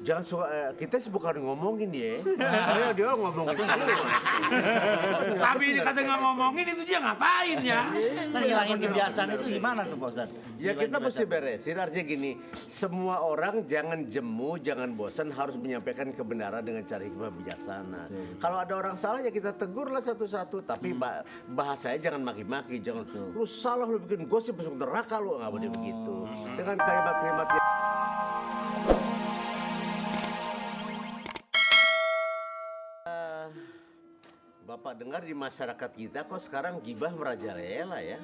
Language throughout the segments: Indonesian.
Jangan suka, kita sih bukan ngomongin dia. Dia ngomongin sendiri. Tapi ini kata nggak ngomongin itu dia ngapain ya? Nah, ngilangin kebiasaan itu gimana tuh Pak Ustadz? Ya kita mesti beresin, artinya gini, semua orang jangan jemu, jangan bosan, harus menyampaikan kebenaran dengan cara hikmah bijaksana. Kalau ada orang salah ya kita tegurlah satu-satu, tapi bahasanya jangan maki-maki, jangan lu salah, lu bikin gosip masuk neraka, lu nggak boleh begitu. Dengan kalimat-kalimat yang Bapak dengar di masyarakat kita kok sekarang gibah merajalela ya?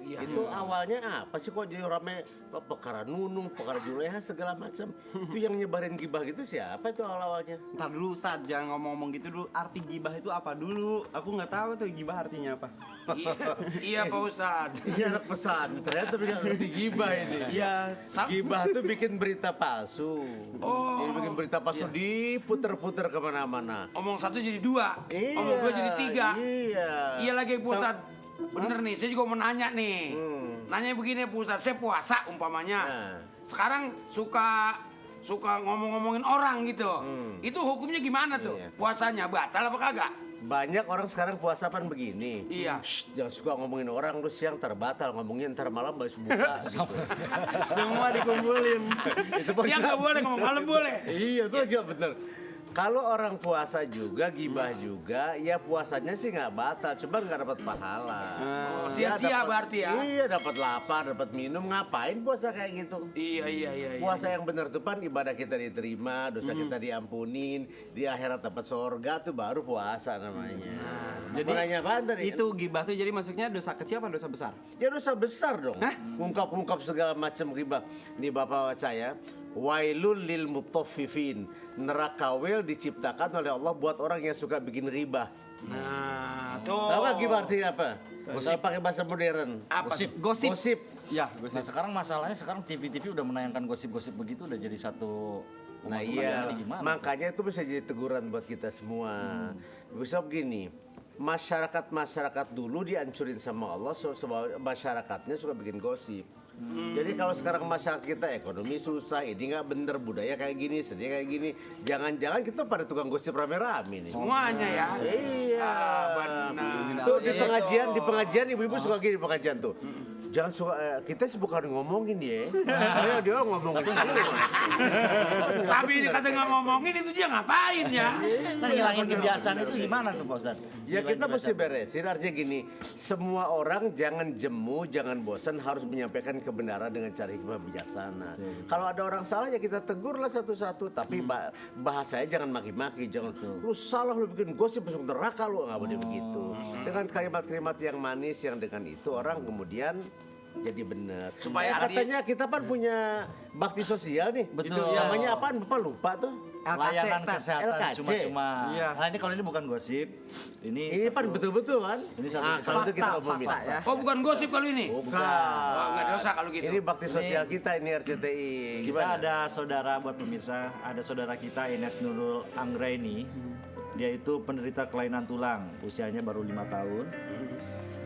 Itu awalnya apa sih kok jadi rame perkara Nunung, perkara Juleha segala macam. Itu yang nyebarin gibah gitu siapa itu awal-awalnya? Ntar dulu Ustadz, jangan ngomong-ngomong gitu dulu. Arti gibah itu apa dulu? Aku nggak tahu tuh gibah artinya apa. Iya Pak Ustadz. Ini anak pesantren tapi nggak ngerti gibah ini. Iya. Gibah tuh bikin berita palsu. Jadi bikin berita palsu diputer-puter kemana-mana. Omong satu jadi dua, Iya, omong dua jadi tiga. Iya. Iya lagi Pak Ustadz. Bener nih, saya juga mau nanya nih. Nanya begini Pak Ustadz, saya puasa umpamanya. Sekarang suka ngomong-ngomongin orang gitu. Itu hukumnya gimana tuh? Iya. Puasanya batal apa kagak? Banyak orang sekarang puasa pan begini. Iya. Jangan suka ngomongin orang, lu siang terbatal ngomongin ntar malam baru buka. Gitu. Semua dikumpulin. Siang nggak boleh, ngomong malam boleh. Iya itu juga bener. Kalau orang puasa juga, gibah juga, ya puasanya sih nggak batal, cuma nggak dapat pahala. Sia-sia Dia dapat- berarti ya? Iya, dapat lapar, dapat minum, ngapain puasa kayak gitu? Iya. Puasa yang benar tuh pan ibadah kita diterima, dosa kita diampunin, di akhirat dapat sorga tuh baru puasa namanya. Jadi Makanya apaan tadi? itu gibah tuh jadi maksudnya dosa kecil apa dosa besar? Ya dosa besar dong. Ungkap-ungkap segala macam ghibah. Nih bapak saya, wailul lil mutaffifin. Neraka wel diciptakan oleh Allah buat orang yang suka bikin riba. Nah, tuh. Tahu nggak ghibah artinya apa? Gosip pakai bahasa modern. Apa? Gosip. Gosip. Ya, Nah sekarang masalahnya TV-TV udah menayangkan gosip-gosip begitu udah jadi satu Nah pemasukan iya, yang gimana? makanya itu bisa jadi teguran buat kita semua. Bisa begini, masyarakat dulu dihancurin sama Allah, masyarakatnya suka bikin gosip. Jadi kalau sekarang masyarakat kita ekonomi susah, ini nggak bener, budaya kayak gini, sedih kayak gini, jangan-jangan kita pada tukang gosip rame-rame nih. Semuanya ya. Iya. Benar. Tuh di pengajian ibu-ibu suka gini pengajian tuh. Jangan suka, kita sih bukan ngomongin dia. Dia ngomongin sendiri. Tapi ini kata nggak ngomongin itu dia ngapain ya? Nah, ngilangin kebiasaan itu gimana tuh Pak Ustadz? Ya kita mesti beresin, artinya gini, semua orang jangan jemu, jangan bosan, harus menyampaikan kebenaran dengan cara hikmah bijaksana. Kalau ada orang salah ya kita tegurlah satu-satu, tapi bahasanya jangan maki-maki, jangan lu salah, lu bikin gosip masuk neraka, lu nggak boleh begitu. Dengan kalimat-kalimat yang manis, yang dengan itu orang kemudian jadi benar. Supaya katanya kita kan punya bakti sosial nih. Betul. Itu namanya apaan? Bapak lupa tuh. Layanan Ustadz. kesehatan LKC. cuma-cuma. Iya. Nah ini kalau ini bukan gosip, Ini pan betul-betul kan? Ini satu Kalau itu kita omongin. ya. Oh bukan gosip kalau ini? Bukan. Wah, nggak dosa kalau gitu. Ini bakti sosial kita ini RCTI. Kita Gimana? ada saudara buat pemirsa, ada saudara kita Ines Nurul Anggraini. Dia itu penderita kelainan tulang, usianya baru 5 tahun.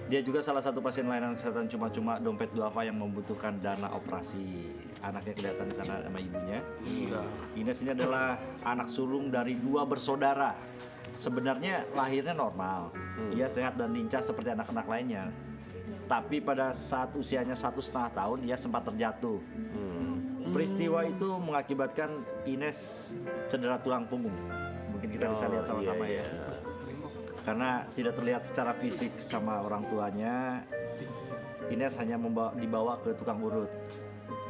Dia juga salah satu pasien layanan kesehatan cuma-cuma dompet duafa yang membutuhkan dana operasi. Anaknya kelihatan di sana sama ibunya. Ines ini adalah anak sulung dari 2 bersaudara. Sebenarnya lahirnya normal, ia sehat dan lincah seperti anak-anak lainnya. Tapi pada saat usianya 1,5 tahun, ia sempat terjatuh. Peristiwa itu mengakibatkan Ines cedera tulang punggung. Mungkin kita bisa lihat sama-sama ya. Karena tidak terlihat secara fisik sama orang tuanya, Ines hanya dibawa ke tukang urut.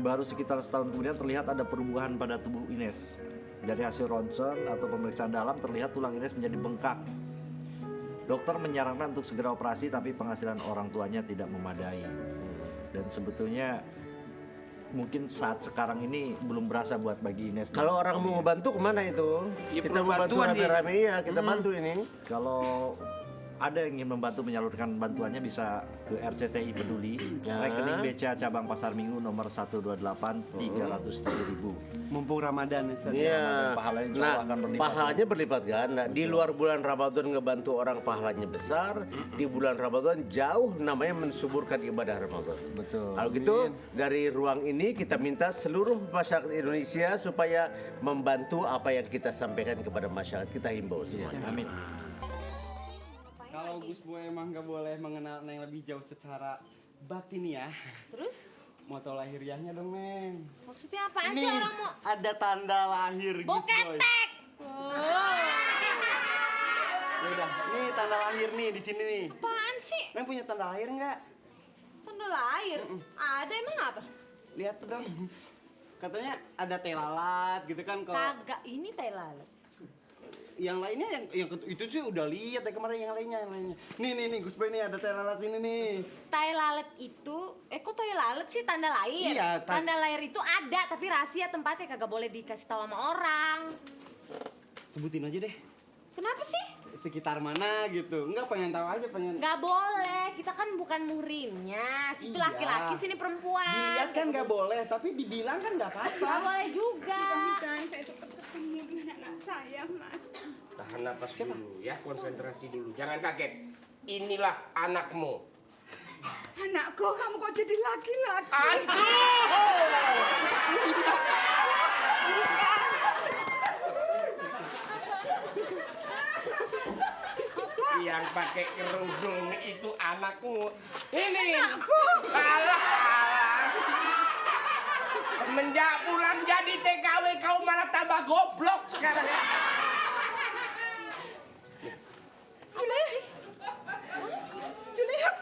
Baru sekitar setahun kemudian terlihat ada perubahan pada tubuh Ines. Dari hasil ronsen atau pemeriksaan dalam terlihat tulang Ines menjadi bengkak. Dokter menyarankan untuk segera operasi, tapi penghasilan orang tuanya tidak memadai. Dan sebetulnya mungkin saat sekarang ini belum berasa buat bagi Ines. Kalau orang mau bantu kemana itu? Ya, Kita perlu mau bantu bantuan nih. rame-rame ya, kita bantu ini. Kalau ada yang ingin membantu menyalurkan bantuannya bisa ke RCTI Peduli, rekening BCA cabang Pasar Minggu nomor 128 307.000. Mumpung Ramadan ya, Ustaz. Iya. Pahalanya insya Nah, Allah akan berlipat. pahalanya berlipat ganda. Di luar bulan Ramadan ngebantu orang pahalanya besar, di bulan Ramadan jauh namanya mensuburkan ibadah Ramadan. Betul. Kalau gitu dari ruang ini kita minta seluruh masyarakat Indonesia supaya membantu apa yang kita sampaikan kepada masyarakat, kita himbau semuanya. Amin. Kalau Gus Boy emang nggak boleh mengenal Neng lebih jauh secara batin ya. Terus? Mau tahu lahiriahnya dong, Neng. Maksudnya apaan sih Nih, orang mau... ada tanda lahir Gus Boy. Boketek! Ya udah, nih tanda lahir nih di sini nih. Apaan sih? Neng punya tanda lahir nggak? Tanda lahir? Ada emang apa? Lihat tuh dong. Katanya ada teh lalat gitu kan kalau Kagak, ini tai lalat. yang lainnya itu sih udah lihat ya kemarin yang lainnya. Nih Gus Boy nih ada teh lalat sini nih. Tai lalat itu, kok tai lalat sih tanda lahir? Iya, Tanda lahir itu ada, tapi rahasia tempatnya kagak boleh dikasih tahu sama orang. Sebutin aja deh. Kenapa sih? Sekitar mana gitu. Enggak pengen tahu aja pengen. Nggak boleh, kita kan bukan muhrimnya. Situ Iya. laki-laki, sini perempuan. Dilihat kan nggak boleh, tapi dibilang kan nggak apa-apa. Nggak boleh juga. Dan saya cepat ketemu dengan anak saya, Mas. Tahan napas dulu ya, konsentrasi dulu. Jangan kaget. Inilah anakmu. Anakku, kamu kok jadi laki-laki? Yang pakai kerudung itu anakmu. Ini. Anakku. Alah. Semenjak pulang jadi TKW kau malah tambah goblok sekarang. Juliet.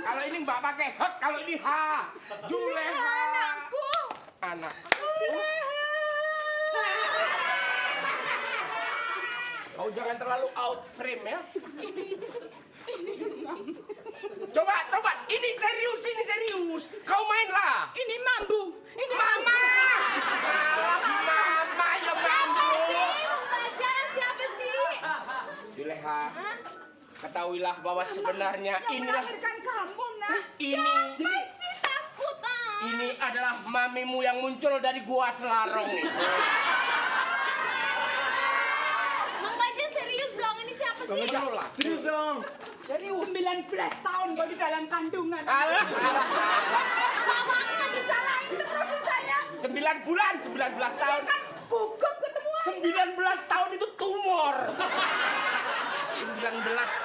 Kalau ini mbak pakai hot, kalau ini H. Juleha. Anakku. Anak. Kau jangan terlalu out frame ya. Coba, ini serius. Kau mainlah. Ini mambu. Ini Mama. Mama ya mambu. Siapa sih? Juleha, ketahuilah bahwa sebenarnya inilah melahirkan kamu, nah. ini Masih takut ini adalah mamimu yang muncul dari gua Selarong nih. Mang Baja serius dong, ini siapa sih? Lah. Serius dong. Serius. 19 tahun baru di dalam kandungan. Alah. Mamanya disalahin terus sih saya. 9 bulan, 19 tahun. Kan gugup ketemuan. 19 tahun itu tumor. 19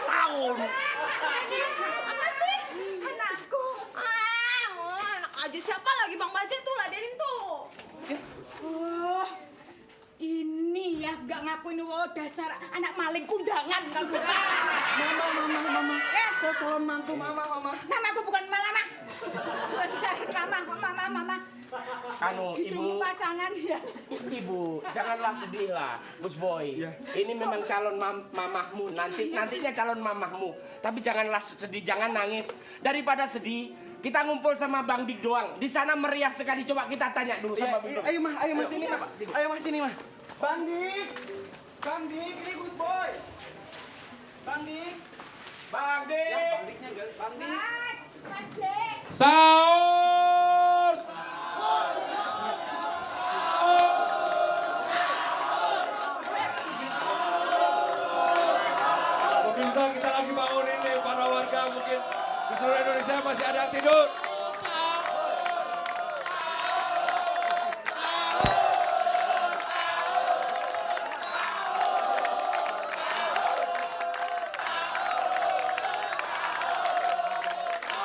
tahun. Ini apa sih? Anakku. Anak aja siapa lagi Bang Baja tuh ladenin tuh. Oh, ini ya gak ngakuin dasar anak maling kundangan kamu. Mama. Saya calon mantu mama. Namaku bukan Mama. Dasar mama. Kanu, Hidung ibu. pasangan ya. Ibu, janganlah sedih lah, Gus Boy. Ini memang calon mamahmu, nantinya calon mamahmu. Tapi janganlah sedih, jangan nangis. Daripada sedih, kita ngumpul sama Bang Dik doang. Di sana meriah sekali. Coba kita tanya dulu sama Bang Dik. Ayo mas sini mah. sini. Ayo mas sini mah. Bang Dik, ini Gus Boy. Bang Dik. Bang Dik. Ya, Bang Diknya enggak. Bang Dik. Saus! Pemirsa, kita lagi bangunin nih para warga mungkin di seluruh Indonesia masih ada yang tidur.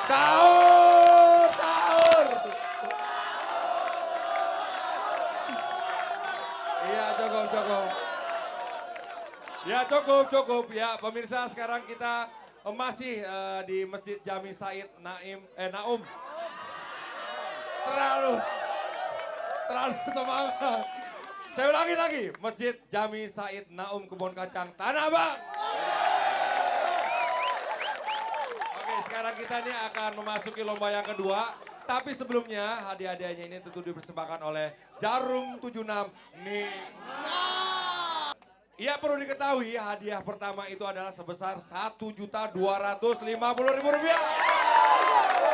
Sahur! Iya, cukup. Ya, cukup. Ya, pemirsa, sekarang kita masih di Masjid Jami Said Naum. Terlalu semangat. Saya ulangi lagi, Masjid Jami Said Naum Kebon Kacang Tanah Abang. Oke, sekarang kita ini akan memasuki lomba yang kedua. Tapi sebelumnya hadiah-hadiahnya ini tentu dipersembahkan oleh Jarum 76 nih. Ya perlu diketahui hadiah pertama itu adalah sebesar Rp1.250.000.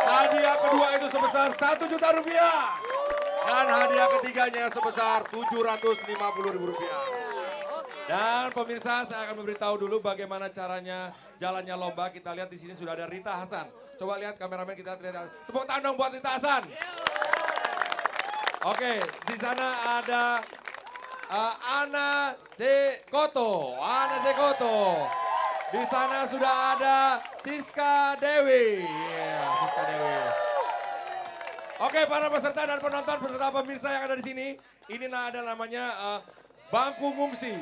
Hadiah kedua itu sebesar Rp1.000.000. Dan hadiah ketiganya sebesar Rp750.000. Dan pemirsa, saya akan memberitahu dulu bagaimana caranya jalannya lomba. Kita lihat di sini sudah ada Rita Hasan. Coba lihat kameramen, kita lihat. Tepuk tangan dong buat Rita Hasan. Oke, di sana ada Ana Sekoto. Di sana sudah ada Siska Dewi. Siska Dewi. Oke, para peserta dan penonton, peserta pemirsa yang ada di sini, ini ada namanya bangku ngungsi.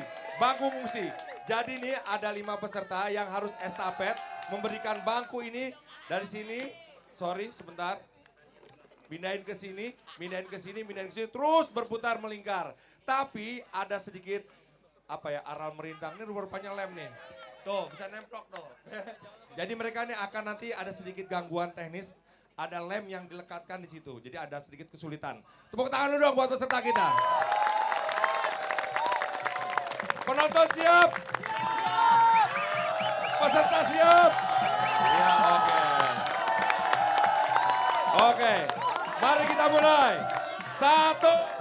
Bangku ngungsi. Jadi ini ada 5 peserta yang harus estafet memberikan bangku ini dari sini. Sorry, sebentar. Pindahin ke sini, terus berputar melingkar. Tapi ada sedikit aral merintang. Ini rupanya lem nih. Tuh, bisa nemplok tuh. Jadi mereka ini akan nanti ada sedikit gangguan teknis. Ada lem yang dilekatkan di situ. Jadi ada sedikit kesulitan. Tepuk tangan dulu dong buat peserta kita. Penonton siap? Peserta siap? Ya, oke. Oke, mari kita mulai. 1,